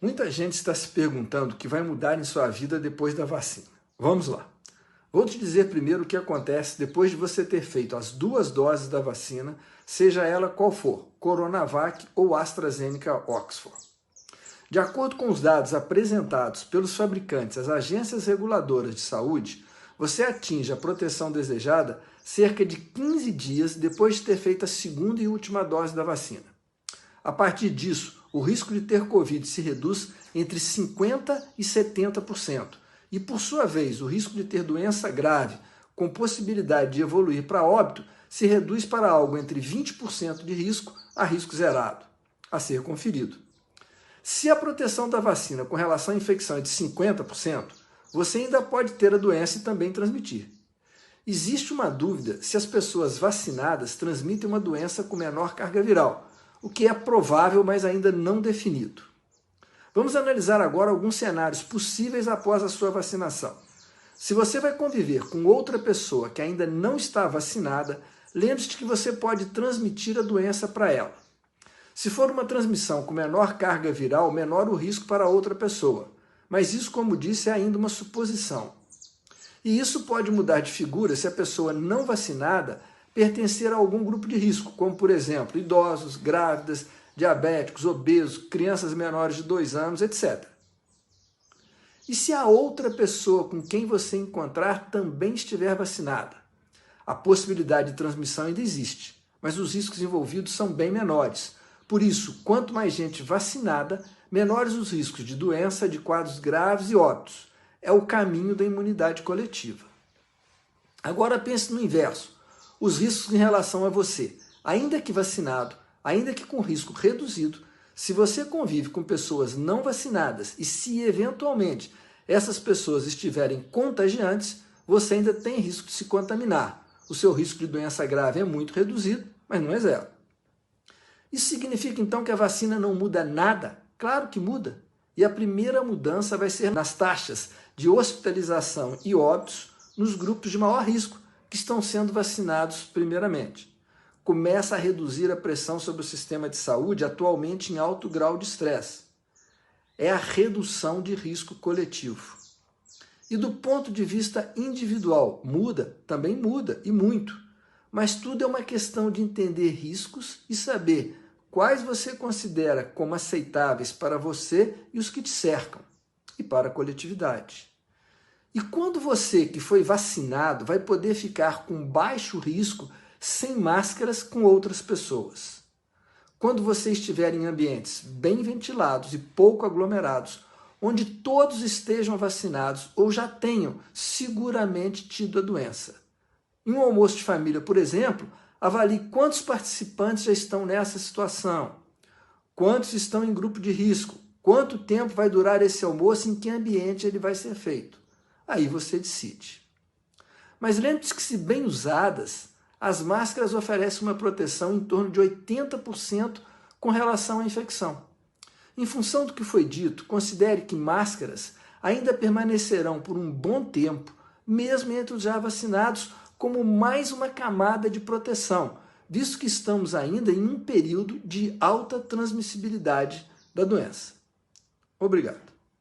Muita gente está se perguntando o que vai mudar em sua vida depois da vacina. Vamos lá. Vou te dizer primeiro o que acontece depois de você ter feito as 2 doses da vacina, seja ela qual for, Coronavac ou AstraZeneca Oxford. De acordo com os dados apresentados pelos fabricantes às agências reguladoras de saúde, você atinge a proteção desejada cerca de 15 dias depois de ter feito a 2ª e última dose da vacina. A partir disso, o risco de ter Covid se reduz entre 50% e 70%. E, por sua vez, o risco de ter doença grave, com possibilidade de evoluir para óbito, se reduz para algo entre 20% de risco a risco zerado, a ser conferido. Se a proteção da vacina com relação à infecção é de 50%, você ainda pode ter a doença e também transmitir. Existe uma dúvida se as pessoas vacinadas transmitem uma doença com menor carga viral, o que é provável, mas ainda não definido. Vamos analisar agora alguns cenários possíveis após a sua vacinação. Se você vai conviver com outra pessoa que ainda não está vacinada, lembre-se que você pode transmitir a doença para ela. Se for uma transmissão com menor carga viral, menor o risco para outra pessoa. Mas isso, como disse, é ainda uma suposição. E isso pode mudar de figura se a pessoa não vacinada pertencer a algum grupo de risco, como, por exemplo, idosos, grávidas, diabéticos, obesos, crianças menores de 2 anos, etc. E se a outra pessoa com quem você encontrar também estiver vacinada? A possibilidade de transmissão ainda existe, mas os riscos envolvidos são bem menores. Por isso, quanto mais gente vacinada, menores os riscos de doença, de quadros graves e óbitos. É o caminho da imunidade coletiva. Agora pense no inverso. Os riscos em relação a você, ainda que vacinado, ainda que com risco reduzido, se você convive com pessoas não vacinadas e se eventualmente essas pessoas estiverem contagiantes, você ainda tem risco de se contaminar. O seu risco de doença grave é muito reduzido, mas não é zero. Isso significa então que a vacina não muda nada? Claro que muda. E a primeira mudança vai ser nas taxas de hospitalização e óbitos nos grupos de maior risco, que estão sendo vacinados primeiramente. Começa a reduzir a pressão sobre o sistema de saúde, atualmente em alto grau de estresse. É a redução de risco coletivo. E do ponto de vista individual, muda? Também muda, e muito. Mas tudo é uma questão de entender riscos e saber quais você considera como aceitáveis para você e os que te cercam, e para a coletividade. E quando você que foi vacinado vai poder ficar com baixo risco sem máscaras com outras pessoas? Quando você estiver em ambientes bem ventilados e pouco aglomerados, onde todos estejam vacinados ou já tenham seguramente tido a doença. Em um almoço de família, por exemplo, avalie quantos participantes já estão nessa situação, quantos estão em grupo de risco, quanto tempo vai durar esse almoço, em que ambiente ele vai ser feito. Aí você decide. Mas lembre-se que, se bem usadas, as máscaras oferecem uma proteção em torno de 80% com relação à infecção. Em função do que foi dito, considere que máscaras ainda permanecerão por um bom tempo, mesmo entre os já vacinados, como mais uma camada de proteção, visto que estamos ainda em um período de alta transmissibilidade da doença. Obrigado.